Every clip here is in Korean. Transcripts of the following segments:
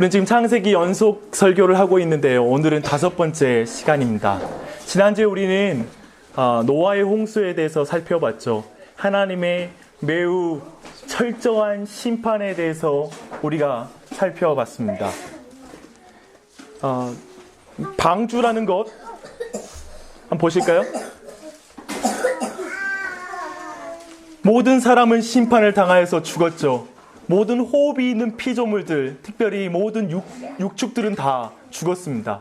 우리는 지금 창세기 연속 설교를 하고 있는데요. 오늘은 5번째 시간입니다. 지난주에 우리는 노아의 홍수에 대해서 살펴봤죠. 하나님의 매우 철저한 심판에 대해서 우리가 살펴봤습니다. 방주라는 것 한번 보실까요? 모든 사람은 심판을 당하여서 죽었죠. 모든 호흡이 있는 피조물들, 특별히 모든 육축들은 다 죽었습니다.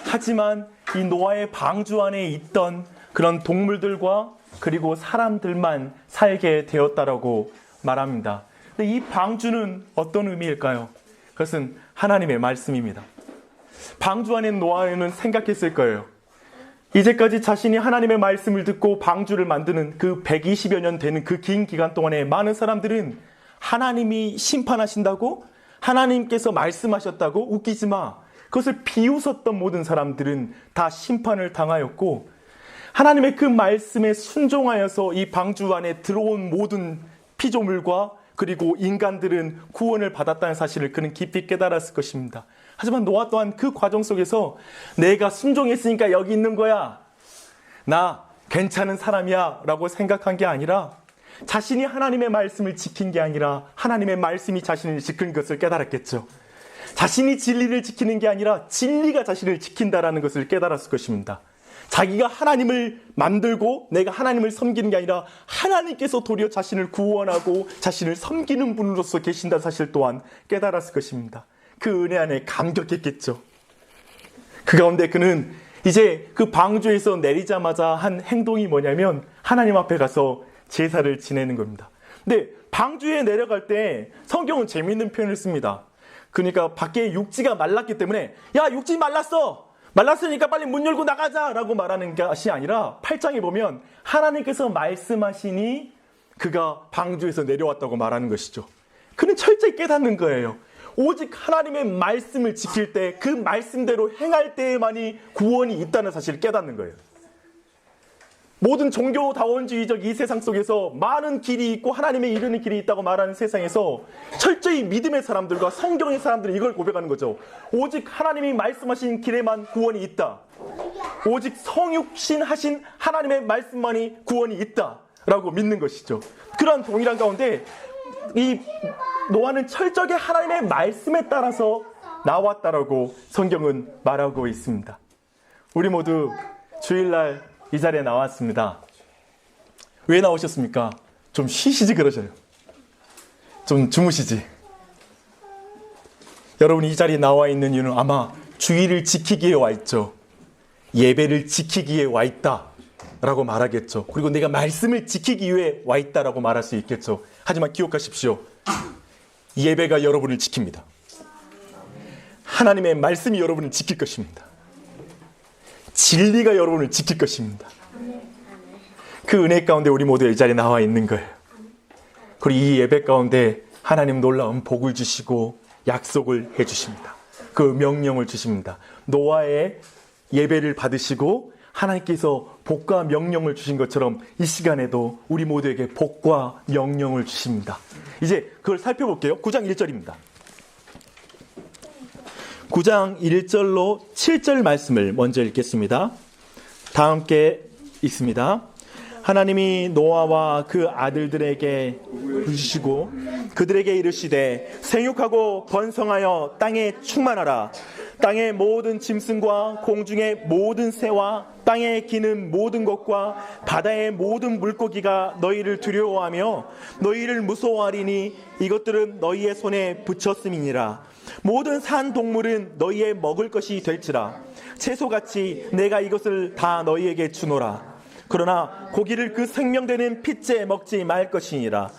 하지만 이 노아의 방주 안에 있던 그런 동물들과 그리고 사람들만 살게 되었다라고 말합니다. 근데 이 방주는 어떤 의미일까요? 그것은 하나님의 말씀입니다. 방주 안에 노아는 생각했을 거예요. 이제까지 자신이 하나님의 말씀을 듣고 방주를 만드는 그 120여 년 되는 그 긴 기간 동안에 많은 사람들은 하나님이 심판하신다고? 하나님께서 말씀하셨다고? 웃기지 마. 그것을 비웃었던 모든 사람들은 다 심판을 당하였고, 하나님의 그 말씀에 순종하여서 이 방주 안에 들어온 모든 피조물과 그리고 인간들은 구원을 받았다는 사실을 그는 깊이 깨달았을 것입니다. 하지만 노아 또한 그 과정 속에서 내가 순종했으니까 여기 있는 거야, 나 괜찮은 사람이야 라고 생각한 게 아니라, 자신이 하나님의 말씀을 지킨 게 아니라 하나님의 말씀이 자신을 지킨 것을 깨달았겠죠. 자신이 진리를 지키는 게 아니라 진리가 자신을 지킨다라는 것을 깨달았을 것입니다. 자기가 하나님을 만들고 내가 하나님을 섬기는 게 아니라 하나님께서 도리어 자신을 구원하고 자신을 섬기는 분으로서 계신다는 사실 또한 깨달았을 것입니다. 그 은혜 안에 감격했겠죠. 그 가운데 그는 이제 그 방주에서 내리자마자 한 행동이 뭐냐면 하나님 앞에 가서 제사를 지내는 겁니다. 근데 방주에 내려갈 때 성경은 재미있는 표현을 씁니다. 그러니까 밖에 육지가 말랐기 때문에 야, 육지 말랐으니까 빨리 문 열고 나가자 라고 말하는 것이 아니라 8장에 보면 하나님께서 말씀하시니 그가 방주에서 내려왔다고 말하는 것이죠. 그는 철저히 깨닫는 거예요. 오직 하나님의 말씀을 지킬 때 그 말씀대로 행할 때에만이 구원이 있다는 사실을 깨닫는 거예요. 모든 종교다원주의적 이 세상 속에서 많은 길이 있고 하나님의 이르는 길이 있다고 말하는 세상에서 철저히 믿음의 사람들과 성경의 사람들이 이걸 고백하는 거죠. 오직 하나님이 말씀하신 길에만 구원이 있다. 오직 성육신 하신 하나님의 말씀만이 구원이 있다라고 믿는 것이죠. 그러한 동일한 가운데 이 노아는 철저하게 하나님의 말씀에 따라서 나왔다라고 성경은 말하고 있습니다. 우리 모두 주일날 이 자리에 나왔습니다. 왜 나오셨습니까? 좀 쉬시지 그러셔요. 좀 주무시지. 여러분이 이 자리에 나와 있는 이유는 아마 주의를 지키기에 와 있죠. 예배를 지키기에 와 있다 라고 말하겠죠. 그리고 내가 말씀을 지키기 위해 와 있다라고 말할 수 있겠죠. 하지만 기억하십시오. 예배가 여러분을 지킵니다. 하나님의 말씀이 여러분을 지킬 것입니다. 진리가 여러분을 지킬 것입니다. 그 은혜 가운데 우리 모두 이 자리에 나와 있는 거예요. 그리고 이 예배 가운데 하나님 놀라운 복을 주시고 약속을 해주십니다. 그 명령을 주십니다. 노아의 예배를 받으시고 하나님께서 복과 명령을 주신 것처럼 이 시간에도 우리 모두에게 복과 명령을 주십니다. 이제 그걸 살펴볼게요. 9장 1절입니다. 9장 1절로 7절 말씀을 먼저 읽겠습니다. 다 함께 읽습니다. 하나님이 노아와 그 아들들에게 부르시고 그들에게 이르시되 생육하고 번성하여 땅에 충만하라. 땅의 모든 짐승과 공중의 모든 새와 땅에 기는 모든 것과 바다의 모든 물고기가 너희를 두려워하며 너희를 무서워하리니 이것들은 너희의 손에 붙였음이니라. 모든 산 동물은 너희의 먹을 것이 될지라. 채소같이 내가 이것을 다 너희에게 주노라. 그러나 고기를 그 생명되는 핏째 먹지 말 것이니라.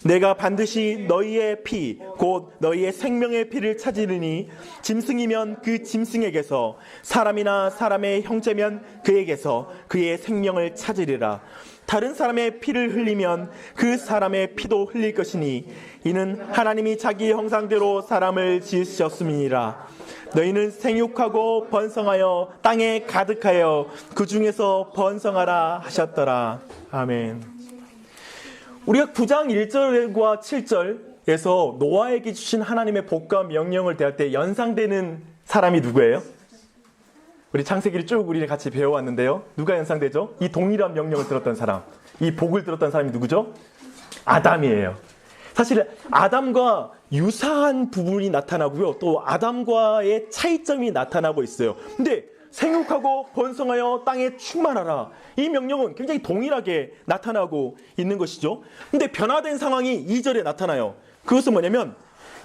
내가 반드시 너희의 피 곧 너희의 생명의 피를 찾으리니 짐승이면 그 짐승에게서 사람이나 사람의 형제면 그에게서 그의 생명을 찾으리라. 다른 사람의 피를 흘리면 그 사람의 피도 흘릴 것이니 이는 하나님이 자기 형상대로 사람을 지으셨음이니라. 너희는 생육하고 번성하여 땅에 가득하여 그 중에서 번성하라 하셨더라. 아멘. 우리가 9장 1절과 7절 창세기에서 노아에게 주신 하나님의 복과 명령을 대할 때 연상되는 사람이 누구예요? 우리 창세기를 쭉 우리 같이 배워왔는데요. 누가 연상되죠? 이 동일한 명령을 들었던 사람, 이 복을 들었던 사람이 누구죠? 아담이에요. 사실 아담과 유사한 부분이 나타나고요. 또 아담과의 차이점이 나타나고 있어요. 근데 생육하고 번성하여 땅에 충만하라. 이 명령은 굉장히 동일하게 나타나고 있는 것이죠. 근데 변화된 상황이 2절에 나타나요. 그것은 뭐냐면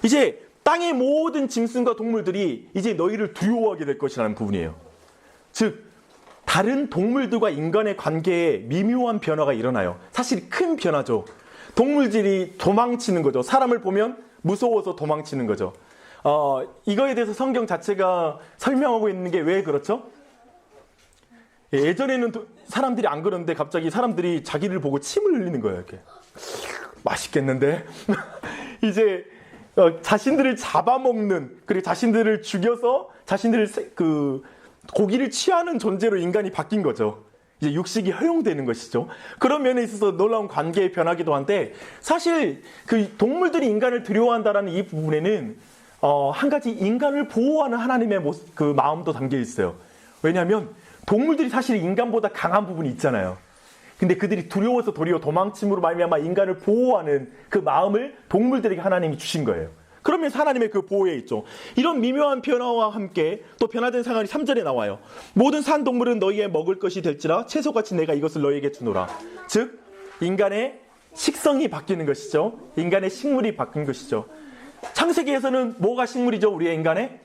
이제 땅의 모든 짐승과 동물들이 이제 너희를 두려워하게 될 것이라는 부분이에요. 즉 다른 동물들과 인간의 관계에 미묘한 변화가 일어나요. 사실 큰 변화죠. 동물들이 도망치는 거죠. 사람을 보면 무서워서 도망치는 거죠. 이거에 대해서 성경 자체가 설명하고 있는 게 왜 그렇죠? 예전에는 사람들이 안 그러는데 갑자기 사람들이 자기를 보고 침을 흘리는 거예요. 이렇게. 맛있겠는데? 이제 자신들을 잡아먹는, 그리고 자신들을 죽여서 자신들을 고기를 취하는 존재로 인간이 바뀐 거죠. 이제 육식이 허용되는 것이죠. 그런 면에 있어서 놀라운 관계의 변화기도 한데, 사실 그 동물들이 인간을 두려워한다라는 이 부분에는 한 가지 인간을 보호하는 하나님의 그 마음도 담겨 있어요. 왜냐하면 동물들이 사실 인간보다 강한 부분이 있잖아요. 근데 그들이 두려워서 도리어 도망침으로 말미암아 인간을 보호하는 그 마음을 동물들에게 하나님이 주신 거예요. 그러면서 하나님의 그 보호에 있죠. 이런 미묘한 변화와 함께 또 변화된 상황이 3절에 나와요. 모든 산 동물은 너희의 먹을 것이 될지라 채소같이 내가 이것을 너희에게 주노라. 즉 인간의 식성이 바뀌는 것이죠. 인간의 식물이 바뀐 것이죠. 창세기에서는 뭐가 식물이죠? 우리의 인간의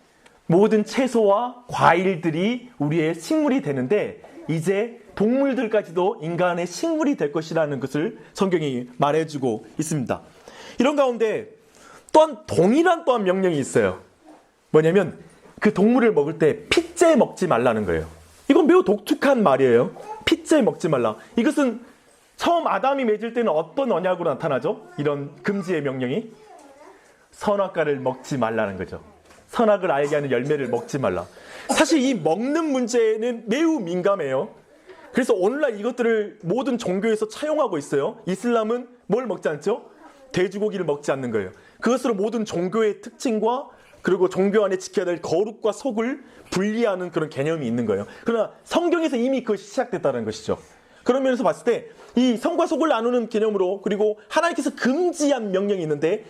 모든 채소와 과일들이 우리의 식물이 되는데 이제 동물들까지도 인간의 식물이 될 것이라는 것을 성경이 말해주고 있습니다. 이런 가운데 또한 동일한 명령이 있어요. 뭐냐면 그 동물을 먹을 때 핏째 먹지 말라는 거예요. 이건 매우 독특한 말이에요. 핏째 먹지 말라. 이것은 처음 아담이 맺을 때는 어떤 언약으로 나타나죠? 이런 금지의 명령이 선악과를 먹지 말라는 거죠. 선악을 알게 하는 열매를 먹지 말라. 사실 이 먹는 문제는 매우 민감해요. 그래서 오늘날 이것들을 모든 종교에서 차용하고 있어요. 이슬람은 뭘 먹지 않죠? 돼지고기를 먹지 않는 거예요. 그것으로 모든 종교의 특징과 그리고 종교 안에 지켜야 될 거룩과 속을 분리하는 그런 개념이 있는 거예요. 그러나 성경에서 이미 그것이 시작됐다는 것이죠. 그런 면에서 봤을 때 이 성과 속을 나누는 개념으로 그리고 하나님께서 금지한 명령이 있는데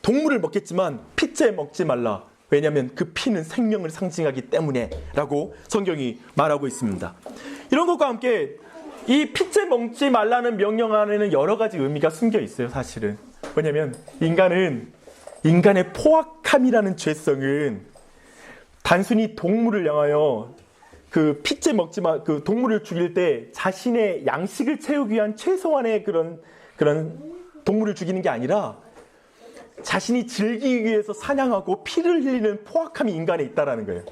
동물을 먹겠지만 핏째 먹지 말라. 왜냐하면 그 피는 생명을 상징하기 때문에 라고 성경이 말하고 있습니다. 이런 것과 함께 이 핏째 먹지 말라는 명령 안에는 여러 가지 의미가 숨겨 있어요. 사실은. 왜냐하면 인간의 포악함이라는 죄성은 단순히 동물을 향하여 그 핏째 먹지 마, 그 동물을 죽일 때 자신의 양식을 채우기 위한 최소한의 그런 동물을 죽이는 게 아니라 자신이 즐기기 위해서 사냥하고 피를 흘리는 포악함이 인간에 있다라는 거예요.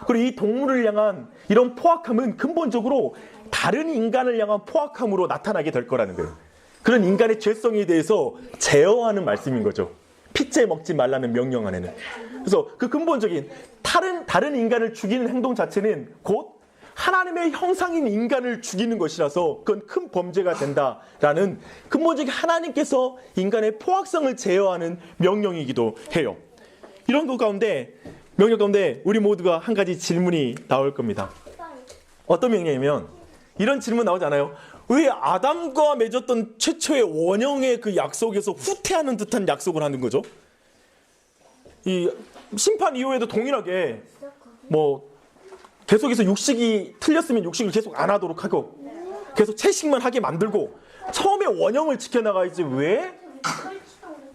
그리고 이 동물을 향한 이런 포악함은 근본적으로 다른 인간을 향한 포악함으로 나타나게 될 거라는 거예요. 그런 인간의 죄성에 대해서 제어하는 말씀인 거죠. 핏째 먹지 말라는 명령 안에는. 그래서 그 근본적인 다른 인간을 죽이는 행동 자체는 곧 하나님의 형상인 인간을 죽이는 것이라서 그건 큰 범죄가 된다라는 근본적인 하나님께서 인간의 포악성을 제어하는 명령이기도 해요. 이런 것 가운데 명령 가운데 우리 모두가 한 가지 질문이 나올 겁니다. 어떤 명령이면 이런 질문 나오잖아요. 왜 아담과 맺었던 최초의 원형의 그 약속에서 후퇴하는 듯한 약속을 하는 거죠? 이 심판 이후에도 동일하게 계속해서 육식이 틀렸으면 육식을 계속 안 하도록 하고 계속 채식만 하게 만들고 처음에 원형을 지켜나가야지 왜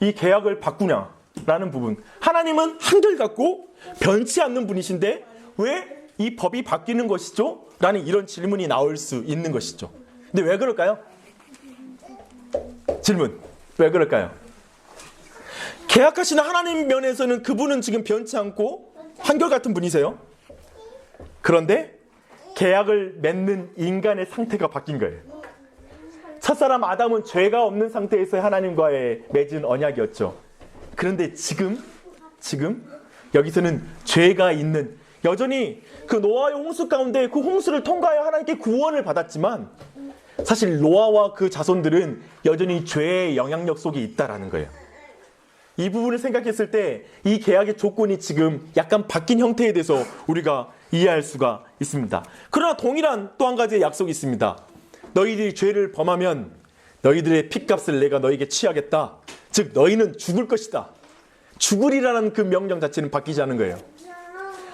이 계약을 바꾸냐라는 부분. 하나님은 한결같고 변치 않는 분이신데 왜 이 법이 바뀌는 것이죠? 라는 이런 질문이 나올 수 있는 것이죠. 근데 왜 그럴까요? 질문. 왜 그럴까요? 계약하시는 하나님 면에서는 그분은 지금 변치 않고 한결같은 분이세요. 그런데 계약을 맺는 인간의 상태가 바뀐 거예요. 첫사람 아담은 죄가 없는 상태에서 하나님과의 맺은 언약이었죠. 그런데 지금 여기서는 죄가 있는, 여전히 그 노아의 홍수 가운데 그 홍수를 통과하여 하나님께 구원을 받았지만 사실 노아와 그 자손들은 여전히 죄의 영향력 속에 있다라는 거예요. 이 부분을 생각했을 때 이 계약의 조건이 지금 약간 바뀐 형태에 대해서 우리가 이해할 수가 있습니다. 그러나 동일한 또 한 가지의 약속이 있습니다. 너희들이 죄를 범하면 너희들의 핏값을 내가 너희에게 취하겠다. 즉 너희는 죽을 것이다. 죽으리라는 그 명령 자체는 바뀌지 않은 거예요.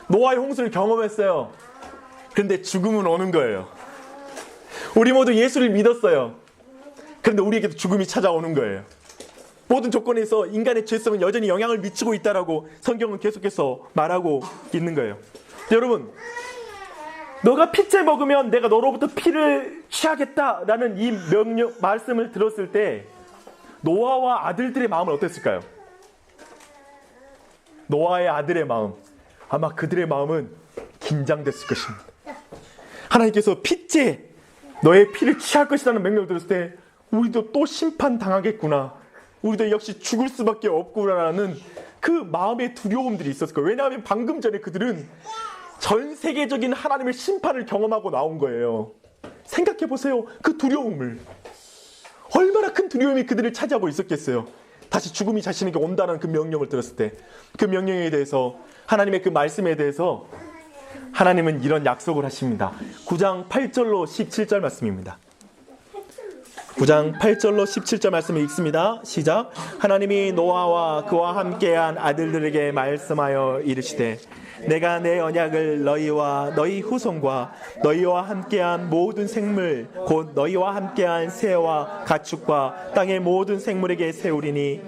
노아의 홍수를 경험했어요. 그런데 죽음은 오는 거예요. 우리 모두 예수를 믿었어요. 그런데 우리에게도 죽음이 찾아오는 거예요. 모든 조건에서 인간의 죄성은 여전히 영향을 미치고 있다라고 성경은 계속해서 말하고 있는 거예요. 여러분, 너가 피째 먹으면 내가 너로부터 피를 취하겠다라는 이 말씀을 들었을 때 노아와 아들들의 마음은 어땠을까요? 노아의 아들의 마음, 아마 그들의 마음은 긴장됐을 것입니다. 하나님께서 피째 너의 피를 취할 것이라는 명령을 들었을 때 우리도 또 심판당하겠구나, 우리도 역시 죽을 수밖에 없구나라는 그 마음의 두려움들이 있었을 거예요. 왜냐하면 방금 전에 그들은 전 세계적인 하나님의 심판을 경험하고 나온 거예요. 생각해 보세요. 그 두려움을. 얼마나 큰 두려움이 그들을 차지하고 있었겠어요. 다시 죽음이 자신에게 온다는 그 명령을 들었을 때, 그 명령에 대해서, 하나님의 그 말씀에 대해서 하나님은 이런 약속을 하십니다. 9장 8절로 17절 말씀입니다. 9장 8절로 17절 말씀을 읽습니다. 시작. 하나님이 노아와 그와 함께한 아들들에게 말씀하여 이르시되 내가 내 언약을 너희와 너희 후손과 너희와 함께한 모든 생물 곧 너희와 함께한 새와 가축과 땅의 모든 생물에게 세우리니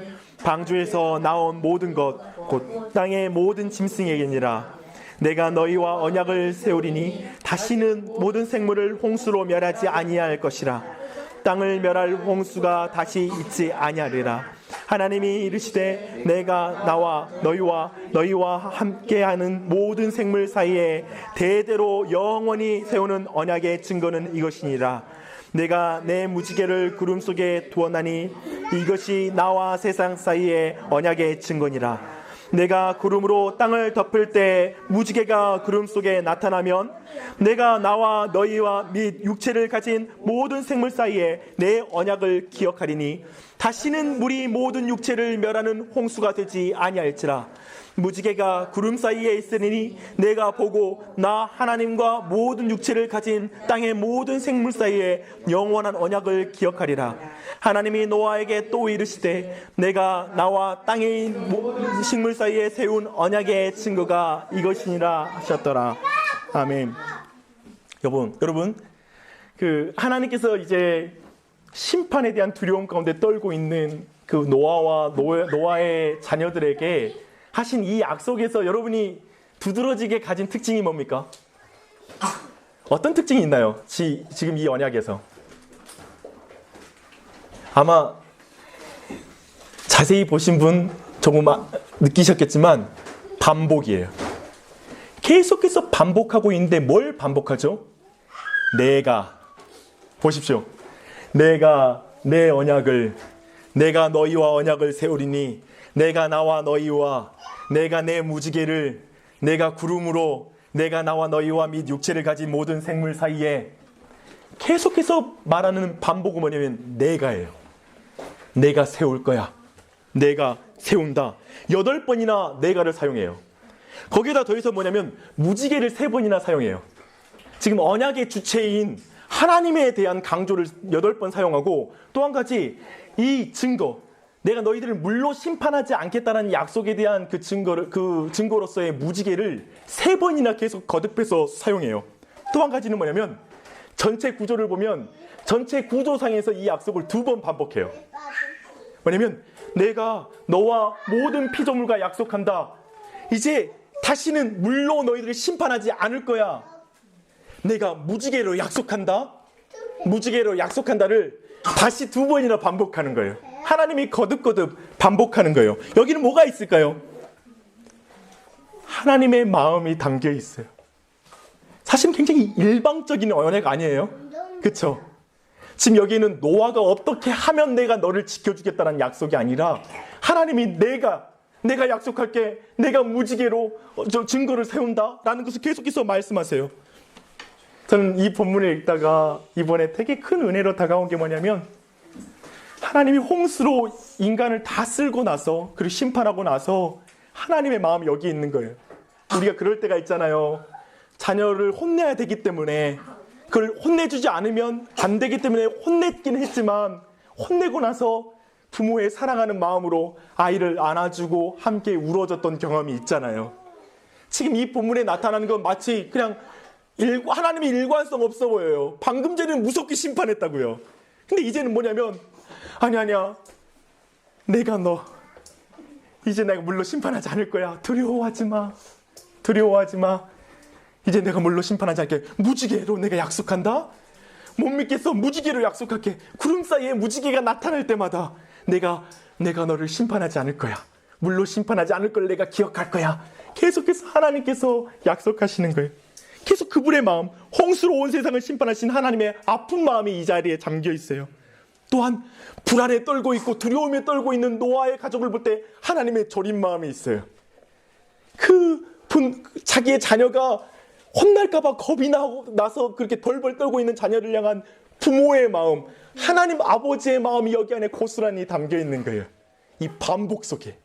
방주에서 나온 모든 것 곧 땅의 모든 짐승에게니라. 내가 너희와 언약을 세우리니 다시는 모든 생물을 홍수로 멸하지 아니할 것이라. 땅을 멸할 홍수가 다시 있지 아니하리라. 하나님이 이르시되 내가 나와 너희와 함께하는 모든 생물 사이에 대대로 영원히 세우는 언약의 증거는 이것이니라. 내가 내 무지개를 구름 속에 두었나니 이것이 나와 세상 사이의 언약의 증거니라. 내가 구름으로 땅을 덮을 때 무지개가 구름 속에 나타나면 내가 나와 너희와 및 육체를 가진 모든 생물 사이에 내 언약을 기억하리니 다시는 물이 모든 육체를 멸하는 홍수가 되지 아니할지라. 무지개가 구름 사이에 있으니 내가 보고 나 하나님과 모든 육체를 가진 땅의 모든 생물 사이에 영원한 언약을 기억하리라. 하나님이 노아에게 또 이르시되 내가 나와 땅의 식물 사이에 세운 언약의 증거가 이것이니라 하셨더라. 아멘. 여러분, 그 하나님께서 이제 심판에 대한 두려움 가운데 떨고 있는 그 노아와 노아의 자녀들에게 하신 이 약속에서 여러분이 두드러지게 가진 특징이 뭡니까? 어떤 특징이 있나요? 지금 이 언약에서. 아마 자세히 보신 분 조금 느끼셨겠지만 반복이에요. 계속해서 반복하고 있는데 뭘 반복하죠? 내가. 보십시오. 내가 내 언약을, 내가 너희와 언약을 세우리니 내가 나와 너희와 내가 내 무지개를 내가 구름으로 내가 나와 너희와 및 육체를 가진 모든 생물 사이에 계속해서 말하는 반복은 뭐냐면 내가예요. 내가 세울 거야. 내가 세운다. 8번이나 내가를 사용해요. 거기에다 더해서 뭐냐면 무지개를 3번이나 사용해요. 지금 언약의 주체인 하나님에 대한 강조를 8번 사용하고 또 한 가지 이 증거, 내가 너희들을 물로 심판하지 않겠다는 약속에 대한 그 증거로서의 무지개를 3번이나 계속 거듭해서 사용해요. 또 한 가지는 뭐냐면 전체 구조를 보면 전체 구조상에서 이 약속을 2번 반복해요. 뭐냐면 내가 너와 모든 피조물과 약속한다. 이제 다시는 물로 너희들을 심판하지 않을 거야. 내가 무지개로 약속한다. 무지개로 약속한다를 다시 2번이나 반복하는 거예요. 하나님이 거듭거듭 반복하는 거예요. 여기는 뭐가 있을까요? 하나님의 마음이 담겨 있어요. 사실은 굉장히 일방적인 언약 아니에요? 그렇죠? 지금 여기는 노아가 어떻게 하면 내가 너를 지켜주겠다는 약속이 아니라 하나님이 내가 약속할게, 내가 무지개로 증거를 세운다라는 것을 계속해서 말씀하세요. 저는 이 본문을 읽다가 이번에 되게 큰 은혜로 다가온 게 뭐냐면 하나님이 홍수로 인간을 다 쓸고 나서 그리고 심판하고 나서 하나님의 마음이 여기 있는 거예요. 우리가 그럴 때가 있잖아요. 자녀를 혼내야 되기 때문에 그걸 혼내주지 않으면 안 되기 때문에 혼냈긴 했지만 혼내고 나서 부모의 사랑하는 마음으로 아이를 안아주고 함께 울어줬던 경험이 있잖아요. 지금 이 본문에 나타나는 건 마치 그냥 하나님의 일관성 없어 보여요. 방금 전에는 무섭게 심판했다고요. 근데 이제는 뭐냐면 아니야 내가 너 이제 내가 물로 심판하지 않을 거야. 두려워하지 마. 이제 내가 물로 심판하지 않게 무지개로 내가 약속한다. 못 믿겠어. 무지개로 약속할게. 구름 사이에 무지개가 나타날 때마다 내가 너를 심판하지 않을 거야. 물로 심판하지 않을 걸 내가 기억할 거야. 계속해서 하나님께서 약속하시는 거예요. 계속 그분의 마음, 홍수로 온 세상을 심판하신 하나님의 아픈 마음이 이 자리에 잠겨 있어요. 또한 불안에 떨고 있고 두려움에 떨고 있는 노아의 가족을 볼 때 하나님의 저린 마음이 있어요. 자기의 자녀가 혼날까 봐 겁이 나서 그렇게 벌벌 떨고 있는 자녀를 향한 부모의 마음, 하나님 아버지의 마음이 여기 안에 고스란히 담겨 있는 거예요. 이 반복 속에.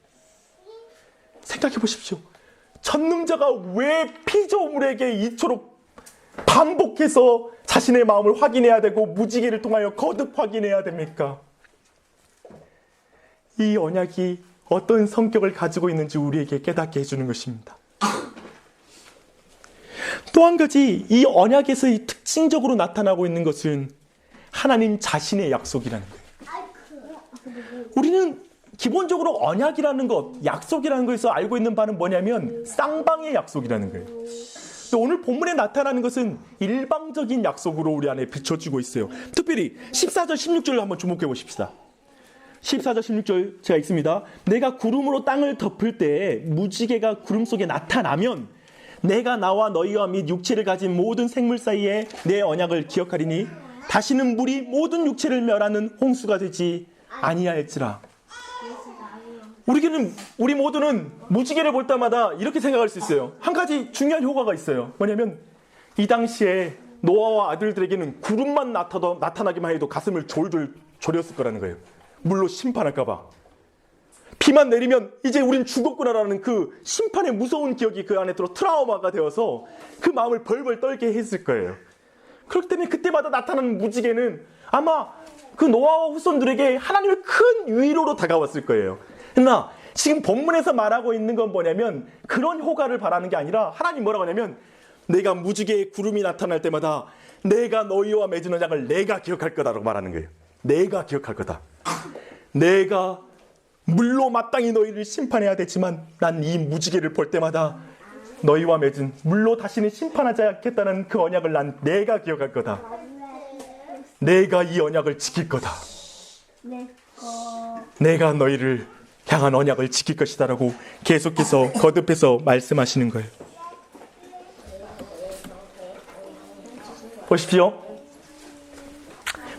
생각해 보십시오. 전능자가 왜 피조물에게 이토록 반복해서 자신의 마음을 확인해야 되고 무지개를 통하여 거듭 확인해야 됩니까? 이 언약이 어떤 성격을 가지고 있는지 우리에게 깨닫게 해주는 것입니다. 또 한 가지 이 언약에서 특징적으로 나타나고 있는 것은 하나님 자신의 약속이라는 거예요. 우리는 기본적으로 언약이라는 것, 약속이라는 것에서 알고 있는 바는 뭐냐면 쌍방의 약속이라는 거예요. 오늘 본문에 나타나는 것은 일방적인 약속으로 우리 안에 비춰지고 있어요. 특별히 14절 16절을 한번 주목해 보십시다. 14절 16절 제가 읽습니다. 내가 구름으로 땅을 덮을 때 무지개가 구름 속에 나타나면 내가 나와 너희와 및 육체를 가진 모든 생물 사이에 내 언약을 기억하리니 다시는 물이 모든 육체를 멸하는 홍수가 되지 아니하였지라. 우리 모두는 무지개를 볼 때마다 이렇게 생각할 수 있어요. 한 가지 중요한 효과가 있어요. 뭐냐면 이 당시에 노아와 아들들에게는 구름만 나타나기만 해도 가슴을 졸졸 졸였을 거라는 거예요. 물로 심판할까 봐. 비만 내리면 이제 우린 죽었구나라는 그 심판의 무서운 기억이 그 안에 들어 트라우마가 되어서 그 마음을 벌벌 떨게 했을 거예요. 그렇기 때문에 그때마다 나타나는 무지개는 아마 그 노아와 후손들에게 하나님의 큰 위로로 다가왔을 거예요. 그러나 지금 본문에서 말하고 있는 건 뭐냐면 그런 효과를 바라는 게 아니라 하나님 뭐라고 하냐면 내가 무지개의 구름이 나타날 때마다 내가 너희와 맺은 언약을 내가 기억할 거다라고 말하는 거예요. 내가 기억할 거다. 내가 물로 마땅히 너희를 심판해야 되지만 난 이 무지개를 볼 때마다 너희와 맺은 물로 다시는 심판하지 않겠다는 그 언약을 내가 기억할 거다. 내가 이 언약을 지킬 거다. 내가 너희를 향한 언약을 지킬 것이다 라고 계속해서 거듭해서 말씀하시는 거예요. 보십시오.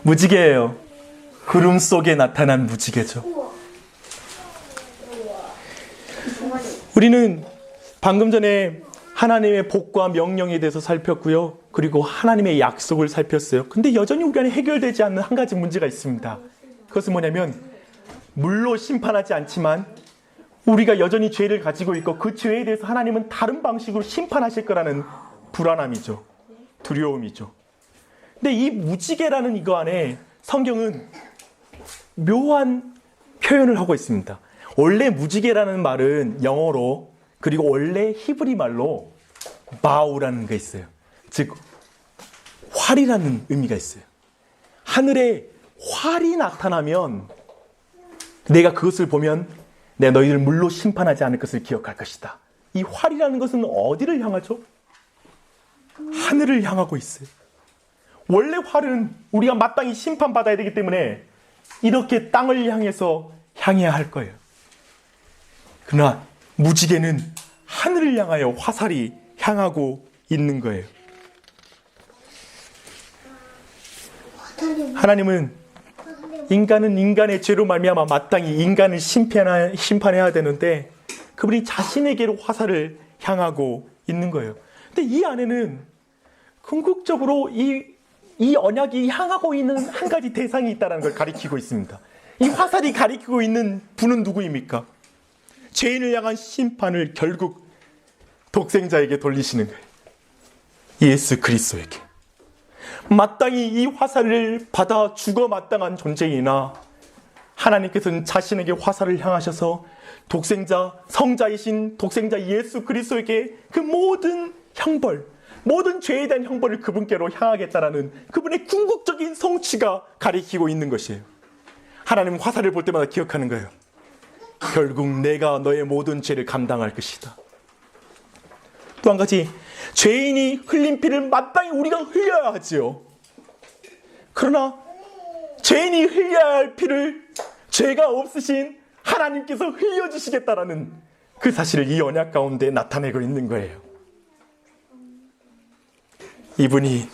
무지개예요. 구름 속에 나타난 무지개죠. 우리는 방금 전에 하나님의 복과 명령에 대해서 살폈고요. 그리고 하나님의 약속을 살폈어요. 근데 여전히 우리 안에 해결되지 않는 한 가지 문제가 있습니다. 그것은 뭐냐면 물로 심판하지 않지만 우리가 여전히 죄를 가지고 있고 그 죄에 대해서 하나님은 다른 방식으로 심판하실 거라는 불안함이죠. 두려움이죠. 근데 이 무지개라는 이거 안에 성경은 묘한 표현을 하고 있습니다. 원래 무지개라는 말은 영어로 그리고 원래 히브리 말로 바우라는 게 있어요. 즉 활이라는 의미가 있어요. 하늘에 활이 나타나면 내가 그것을 보면 내가 너희를 물로 심판하지 않을 것을 기억할 것이다. 이 활이라는 것은 어디를 향하죠? 하늘을 향하고 있어요. 원래 활은 우리가 마땅히 심판받아야 되기 때문에 이렇게 땅을 향해서 향해야 할 거예요. 그러나 무지개는 하늘을 향하여 화살이 향하고 있는 거예요. 하나님은 인간은 인간의 죄로 말미암아 마땅히 인간을 심판해야 되는데 그분이 자신에게로 화살을 향하고 있는 거예요. 근데 이 안에는 궁극적으로 이 언약이 향하고 있는 한 가지 대상이 있다는 걸 가리키고 있습니다. 이 화살이 가리키고 있는 분은 누구입니까? 죄인을 향한 심판을 결국 독생자에게 돌리시는 거예요. 예수 그리스도에게. 마땅히 이 화살을 받아 죽어 마땅한 존재이나 하나님께서는 자신에게 화살을 향하셔서 독생자, 성자이신 독생자 예수 그리스도에게 그 모든 형벌, 모든 죄에 대한 형벌을 그분께로 향하겠다라는 그분의 궁극적인 성취가 가리키고 있는 것이에요. 하나님은 화살을 볼 때마다 기억하는 거예요. 결국 내가 너의 모든 죄를 감당할 것이다. 또 한 가지, 죄인이 흘린 피를 마땅히 우리가 흘려야 하지요. 그러나 죄인이 흘려야 할 피를 죄가 없으신 하나님께서 흘려주시겠다라는 그 사실을 이 언약 가운데 나타내고 있는 거예요. 이분이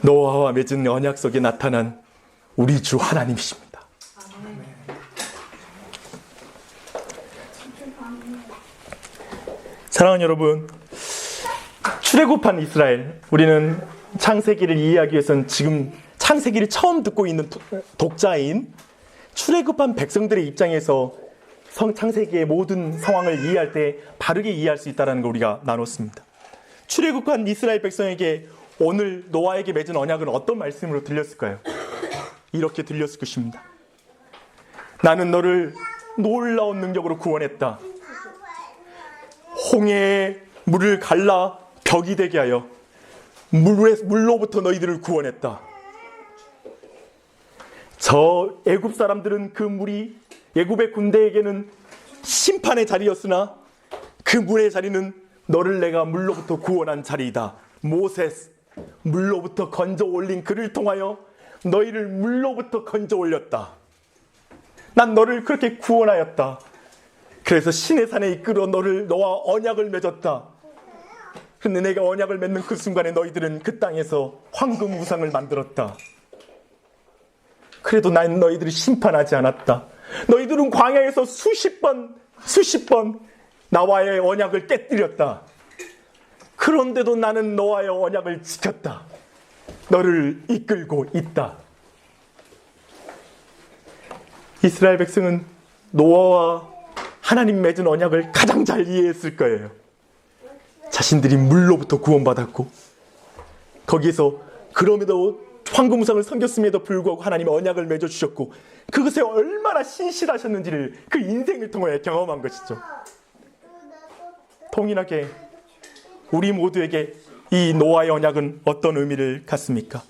노아와 맺은 언약 속에 나타난 우리 주 하나님이십니다. 사랑하는 여러분, 출애굽한 이스라엘, 우리는 창세기를 이해하기 위해서는 지금 창세기를 처음 듣고 있는 독자인 출애굽한 백성들의 입장에서 창세기의 모든 상황을 이해할 때 바르게 이해할 수 있다는 걸 우리가 나눴습니다. 출애굽한 이스라엘 백성에게 오늘 노아에게 맺은 언약은 어떤 말씀으로 들렸을까요? 이렇게 들렸을 것입니다. 나는 너를 놀라운 능력으로 구원했다. 홍해의 물을 갈라 벽이 되게 하여 물로부터 너희들을 구원했다. 저 애굽 사람들은 그 물이 애굽의 군대에게는 심판의 자리였으나 그 물의 자리는 너를 내가 물로부터 구원한 자리이다. 모세스, 물로부터 건져 올린 그를 통하여 너희를 물로부터 건져 올렸다. 난 너를 그렇게 구원하였다. 그래서 신의 산에 이끌어 너와 언약을 맺었다. 근데 내가 언약을 맺는 그 순간에 너희들은 그 땅에서 황금 우상을 만들었다. 그래도 난 너희들을 심판하지 않았다. 너희들은 광야에서 수십 번 나와의 언약을 깨뜨렸다. 그런데도 나는 너와의 언약을 지켰다. 너를 이끌고 있다. 이스라엘 백성은 노아와 하나님 맺은 언약을 가장 잘 이해했을 거예요. 자신들이 물로부터 구원받았고 거기에서 그럼에도 황금우상을 섬겼음에도 불구하고 하나님의 언약을 맺어주셨고 그것에 얼마나 신실하셨는지를 그 인생을 통해 경험한 것이죠. 동일하게 우리 모두에게 이 노아의 언약은 어떤 의미를 갖습니까?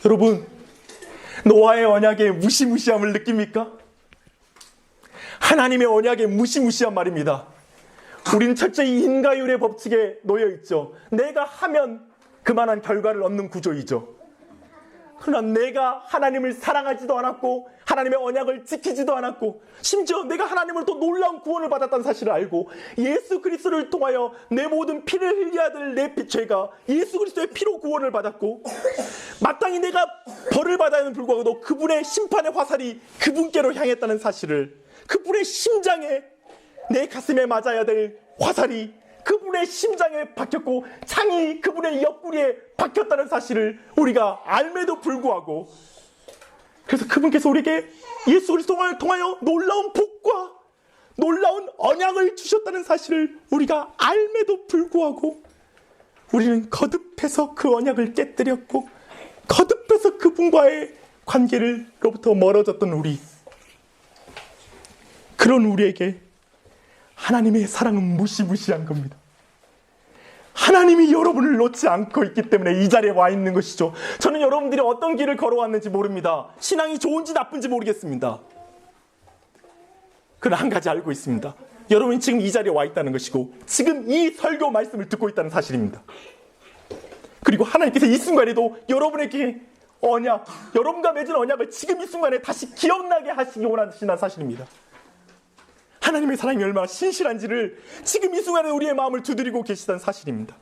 여러분, 노아의 언약의 무시무시함을 느낍니까? 하나님의 언약의 무시무시한 말입니다. 우리는 철저히 인과율의 법칙에 놓여 있죠. 내가 하면 그만한 결과를 얻는 구조이죠. 그러나 내가 하나님을 사랑하지도 않았고 하나님의 언약을 지키지도 않았고 심지어 내가 하나님으로부터 놀라운 구원을 받았다는 사실을 알고 예수 그리스도를 통하여 내 모든 피를 흘려야 될 내 죄가 예수 그리스도의 피로 구원을 받았고 마땅히 내가 벌을 받아야 하는 불구하고도 그분의 심판의 화살이 그분께로 향했다는 사실을, 그분의 심장에, 내 가슴에 맞아야 될 화살이 그분의 심장에 박혔고 창이 그분의 옆구리에 박혔다는 사실을 우리가 알매도 불구하고, 그래서 그분께서 우리에게 예수 그리스도를 통하여 놀라운 복과 놀라운 언약을 주셨다는 사실을 우리가 알매도 불구하고 우리는 거듭해서 그 언약을 깨뜨렸고 거듭해서 그분과의 관계로부터 멀어졌던 우리, 그런 우리에게 하나님의 사랑은 무시무시한 겁니다. 하나님이 여러분을 놓지 않고 있기 때문에 이 자리에 와 있는 것이죠. 저는 여러분들이 어떤 길을 걸어왔는지 모릅니다. 신앙이 좋은지 나쁜지 모르겠습니다. 그러나 한 가지 알고 있습니다. 여러분이 지금 이 자리에 와 있다는 것이고 지금 이 설교 말씀을 듣고 있다는 사실입니다. 그리고 하나님께서 이 순간에도 여러분에게 언약, 여러분과 맺은 언약을 지금 이 순간에 다시 기억나게 하시기 원하시는 사실입니다. 하나님의 사랑이 얼마나 신실한지를 지금 이 순간에 우리의 마음을 두드리고 계시다는 사실입니다.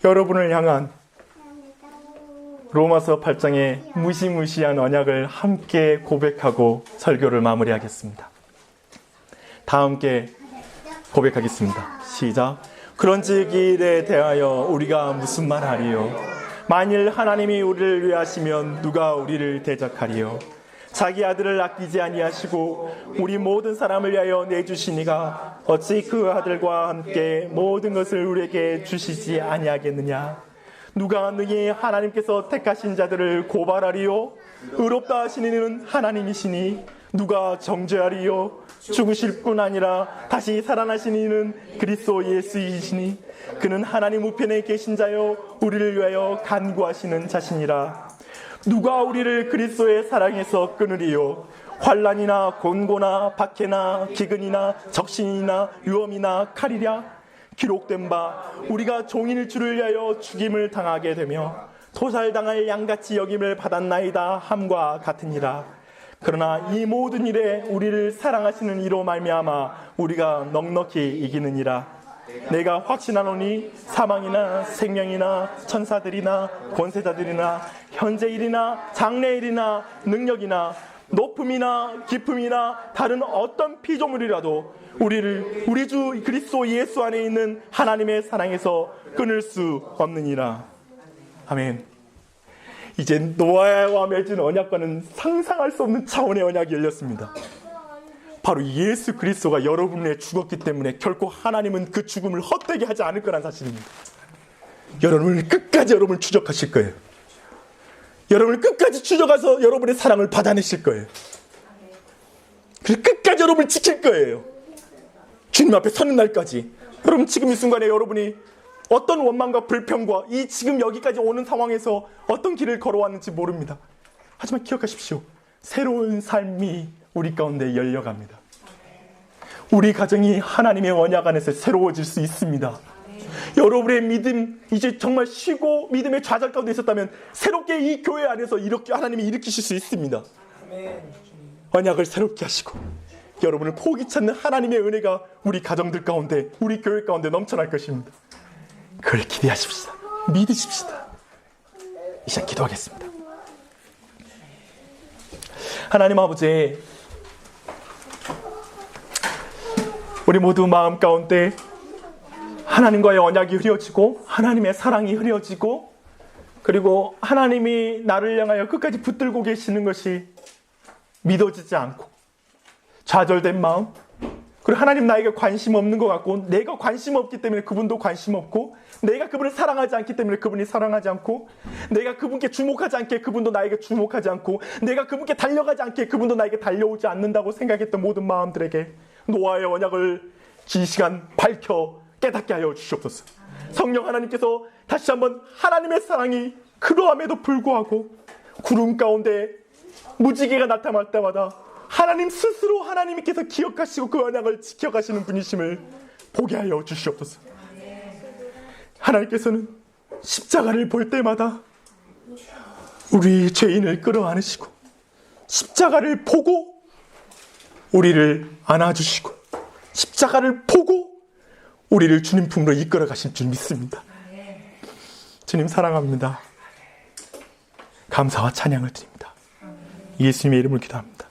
여러분을 향한 로마서 8장의 무시무시한 언약을 함께 고백하고 설교를 마무리하겠습니다. 다 함께 고백하겠습니다. 시작. 그런즉 이 일에 대하여 우리가 무슨 말하리요? 만일 하나님이 우리를 위하시면 누가 우리를 대적하리요? 자기 아들을 아끼지 아니하시고 우리 모든 사람을 위하여 내주시니가 어찌 그 아들과 함께 모든 것을 우리에게 주시지 아니하겠느냐. 누가 능히 하나님께서 택하신 자들을 고발하리요? 의롭다 하시는 이는 하나님이시니 누가 정죄하리요? 죽으실 뿐 아니라 다시 살아나신 이는 그리스도 예수이시니 그는 하나님 우편에 계신 자요 우리를 위하여 간구하시는 자시니라. 누가 우리를 그리스도의 사랑에서 끊으리요? 환난이나 곤고나 박해나 기근이나 적신이나 유험이나 칼이랴. 기록된 바 우리가 종일 주를 위하여 죽임을 당하게 되며 토살당할 양같이 여김을 받았나이다 함과 같으니라. 그러나 이 모든 일에 우리를 사랑하시는 이로 말미암아 우리가 넉넉히 이기느니라. 내가 확신하노니 사망이나 생명이나 천사들이나 권세자들이나 현재일이나 장래일이나 능력이나 높음이나 깊음이나 다른 어떤 피조물이라도 우리를 우리 주 그리스도 예수 안에 있는 하나님의 사랑에서 끊을 수 없느니라. 아멘. 이제 노아와 맺은 언약과는 상상할 수 없는 차원의 언약이 열렸습니다. 바로 예수 그리스도가 여러분 위해 죽었기 때문에 결코 하나님은 그 죽음을 헛되게 하지 않을 거란 사실입니다. 여러분을 끝까지 여러분을 추적하실 거예요. 여러분을 끝까지 추적해서 여러분의 사랑을 받아내실 거예요. 그래서 끝까지 여러분을 지킬 거예요. 주님 앞에 서는 날까지. 여러분 지금 이 순간에 여러분이 어떤 원망과 불평과 이 지금 여기까지 오는 상황에서 어떤 길을 걸어왔는지 모릅니다. 하지만 기억하십시오. 새로운 삶이 우리 가운데 열려갑니다. 우리 가정이 하나님의 언약 안에서 새로워질 수 있습니다. 여러분의 믿음 이제 정말 쉬고 믿음의 좌절 가운데 있었다면 새롭게 이 교회 안에서 이렇게 하나님이 일으키실 수 있습니다. 언약을 새롭게 하시고 여러분을 포기치 않는 하나님의 은혜가 우리 가정들 가운데 우리 교회 가운데 넘쳐날 것입니다. 그걸 기대하십시다. 믿으십시다. 이 시간 기도하겠습니다. 하나님 아버지, 우리 모두 마음 가운데 하나님과의 언약이 흐려지고 하나님의 사랑이 흐려지고 그리고 하나님이 나를 향하여 끝까지 붙들고 계시는 것이 믿어지지 않고 좌절된 마음, 그리고 하나님 나에게 관심 없는 것 같고 내가 관심 없기 때문에 그분도 관심 없고 내가 그분을 사랑하지 않기 때문에 그분이 사랑하지 않고 내가 그분께 주목하지 않기에 그분도 나에게 주목하지 않고 내가 그분께 달려가지 않기에 그분도 나에게 달려오지 않는다고 생각했던 모든 마음들에게 노아의 언약을 이 시간 밝혀 깨닫게 하여 주시옵소서. 성령 하나님께서 다시 한번 하나님의 사랑이 그러함에도 불구하고 구름 가운데 무지개가 나타날 때마다 하나님 스스로 하나님께서 기억하시고 그 언약을 지켜가시는 분이심을 보게 하여 주시옵소서. 하나님께서는 십자가를 볼 때마다 우리 죄인을 끌어안으시고 십자가를 보고 우리를 안아주시고 십자가를 보고 우리를 주님 품으로 이끌어 가실 줄 믿습니다. 주님 사랑합니다. 감사와 찬양을 드립니다. 예수님의 이름을 기도합니다.